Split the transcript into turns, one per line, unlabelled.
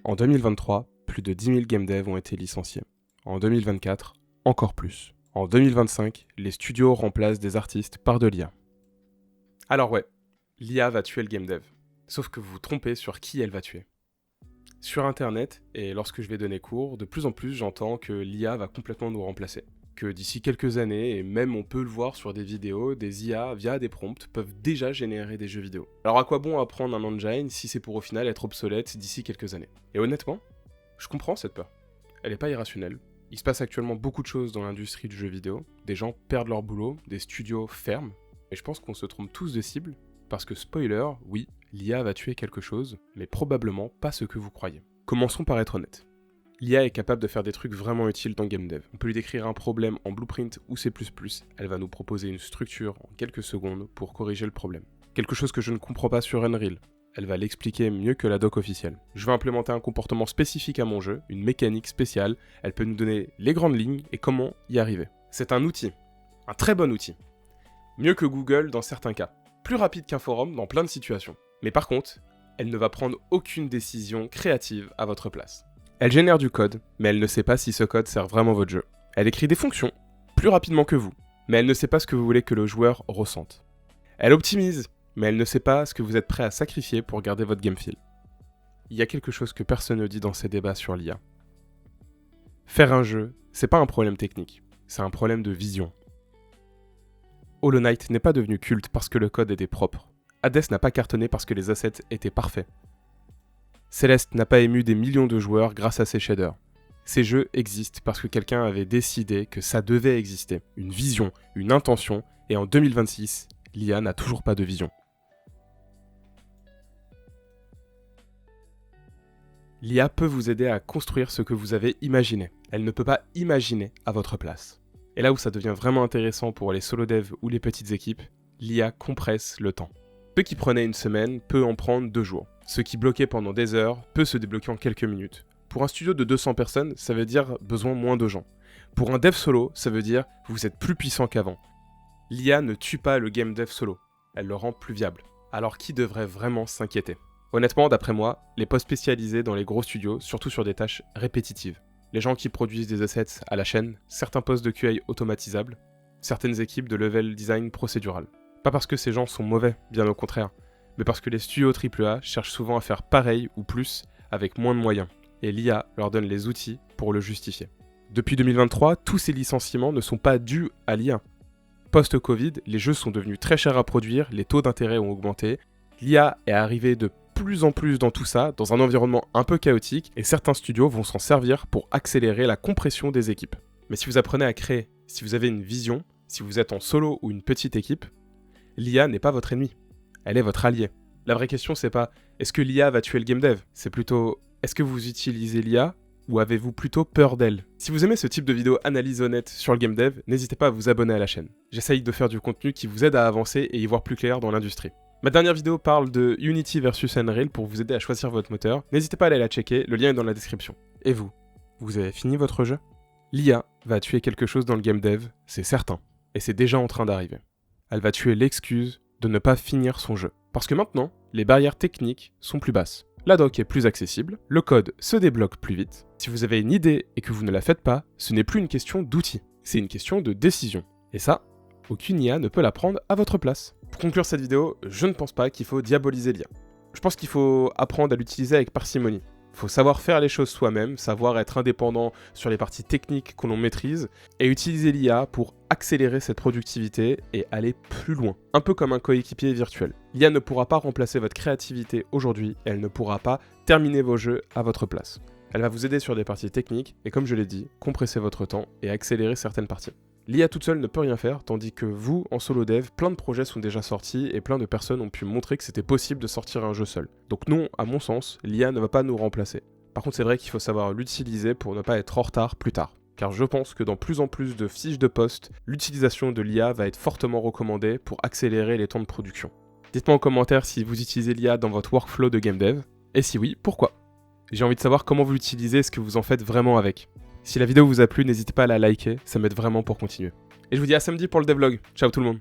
En 2023, plus de 10 000 game devs ont été licenciés. En 2024, encore plus. En 2025, les studios remplacent des artistes par de l'IA. Alors ouais, l'IA va tuer le game dev. Sauf que vous vous trompez sur qui elle va tuer. Sur internet, et lorsque je vais donner cours, de plus en plus j'entends que l'IA va complètement nous remplacer. Que d'ici quelques années, et même on peut le voir sur des vidéos, des IA via des prompts peuvent déjà générer des jeux vidéo. Alors à quoi bon apprendre un engine si c'est pour au final être obsolète d'ici quelques années? Et honnêtement, je comprends cette peur. Elle n'est pas irrationnelle. Il se passe actuellement beaucoup de choses dans l'industrie du jeu vidéo. Des gens perdent leur boulot, des studios ferment. Et je pense qu'on se trompe tous de cible, parce que spoiler, oui, l'IA va tuer quelque chose, mais probablement pas ce que vous croyez. Commençons par être honnête. L'IA est capable de faire des trucs vraiment utiles dans Game Dev. On peut lui décrire un problème en Blueprint ou C++, elle va nous proposer une structure en quelques secondes pour corriger le problème. Quelque chose que je ne comprends pas sur Unreal, elle va l'expliquer mieux que la doc officielle. Je veux implémenter un comportement spécifique à mon jeu, une mécanique spéciale, elle peut nous donner les grandes lignes et comment y arriver. C'est un outil, un très bon outil. Mieux que Google dans certains cas, plus rapide qu'un forum dans plein de situations. Mais par contre, elle ne va prendre aucune décision créative à votre place. Elle génère du code, mais elle ne sait pas si ce code sert vraiment votre jeu. Elle écrit des fonctions, plus rapidement que vous, mais elle ne sait pas ce que vous voulez que le joueur ressente. Elle optimise, mais elle ne sait pas ce que vous êtes prêt à sacrifier pour garder votre game feel. Il y a quelque chose que personne ne dit dans ces débats sur l'IA. Faire un jeu, c'est pas un problème technique, c'est un problème de vision. Hollow Knight n'est pas devenu culte parce que le code était propre. Hades n'a pas cartonné parce que les assets étaient parfaits. Celeste n'a pas ému des millions de joueurs grâce à ses shaders. Ces jeux existent parce que quelqu'un avait décidé que ça devait exister. Une vision, une intention, et en 2026, l'IA n'a toujours pas de vision. L'IA peut vous aider à construire ce que vous avez imaginé. Elle ne peut pas imaginer à votre place. Et là où ça devient vraiment intéressant pour les solo devs ou les petites équipes, l'IA compresse le temps. Ce qui prenait une semaine peut en prendre 2 jours. Ce qui bloquait pendant des heures peut se débloquer en quelques minutes. Pour un studio de 200 personnes, ça veut dire besoin moins de gens. Pour un dev solo, ça veut dire vous êtes plus puissant qu'avant. L'IA ne tue pas le game dev solo, elle le rend plus viable. Alors qui devrait vraiment s'inquiéter? Honnêtement, d'après moi, les postes spécialisés dans les gros studios, surtout sur des tâches répétitives. Les gens qui produisent des assets à la chaîne, certains postes de QA automatisables, certaines équipes de level design procédural. Pas parce que ces gens sont mauvais, bien au contraire, mais parce que les studios AAA cherchent souvent à faire pareil ou plus avec moins de moyens, et l'IA leur donne les outils pour le justifier. Depuis 2023, tous ces licenciements ne sont pas dus à l'IA. Post-Covid, les jeux sont devenus très chers à produire, les taux d'intérêt ont augmenté, l'IA est arrivée de plus en plus dans tout ça, dans un environnement un peu chaotique, et certains studios vont s'en servir pour accélérer la compression des équipes. Mais si vous apprenez à créer, si vous avez une vision, si vous êtes en solo ou une petite équipe, l'IA n'est pas votre ennemi, elle est votre allié. La vraie question c'est pas est-ce que l'IA va tuer le game dev, c'est plutôt est-ce que vous utilisez l'IA ou avez-vous plutôt peur d'elle? Si vous aimez ce type de vidéo analyse honnête sur le game dev, n'hésitez pas à vous abonner à la chaîne. J'essaye de faire du contenu qui vous aide à avancer et y voir plus clair dans l'industrie. Ma dernière vidéo parle de Unity versus Unreal pour vous aider à choisir votre moteur. N'hésitez pas à aller la checker, le lien est dans la description. Et vous avez fini votre jeu? L'IA va tuer quelque chose dans le game dev, c'est certain. Et c'est déjà en train d'arriver. Elle va tuer l'excuse de ne pas finir son jeu. Parce que maintenant, les barrières techniques sont plus basses. La doc est plus accessible, le code se débloque plus vite. Si vous avez une idée et que vous ne la faites pas, ce n'est plus une question d'outils, c'est une question de décision. Et ça, aucune IA ne peut la prendre à votre place. Pour conclure cette vidéo, je ne pense pas qu'il faut diaboliser l'IA. Je pense qu'il faut apprendre à l'utiliser avec parcimonie. Il faut savoir faire les choses soi-même, savoir être indépendant sur les parties techniques que l'on maîtrise, et utiliser l'IA pour accélérer cette productivité et aller plus loin. Un peu comme un coéquipier virtuel. L'IA ne pourra pas remplacer votre créativité aujourd'hui, elle ne pourra pas terminer vos jeux à votre place. Elle va vous aider sur des parties techniques, et comme je l'ai dit, compresser votre temps et accélérer certaines parties. L'IA toute seule ne peut rien faire, tandis que vous, en solo dev, plein de projets sont déjà sortis et plein de personnes ont pu montrer que c'était possible de sortir un jeu seul. Donc non, à mon sens, l'IA ne va pas nous remplacer. Par contre, c'est vrai qu'il faut savoir l'utiliser pour ne pas être en retard plus tard. Car je pense que dans plus en plus de fiches de poste, l'utilisation de l'IA va être fortement recommandée pour accélérer les temps de production. Dites-moi en commentaire si vous utilisez l'IA dans votre workflow de game dev, et si oui, pourquoi? J'ai envie de savoir comment vous l'utilisez et ce que vous en faites vraiment avec. Si la vidéo vous a plu, n'hésitez pas à la liker, ça m'aide vraiment pour continuer. Et je vous dis à samedi pour le devlog. Ciao tout le monde.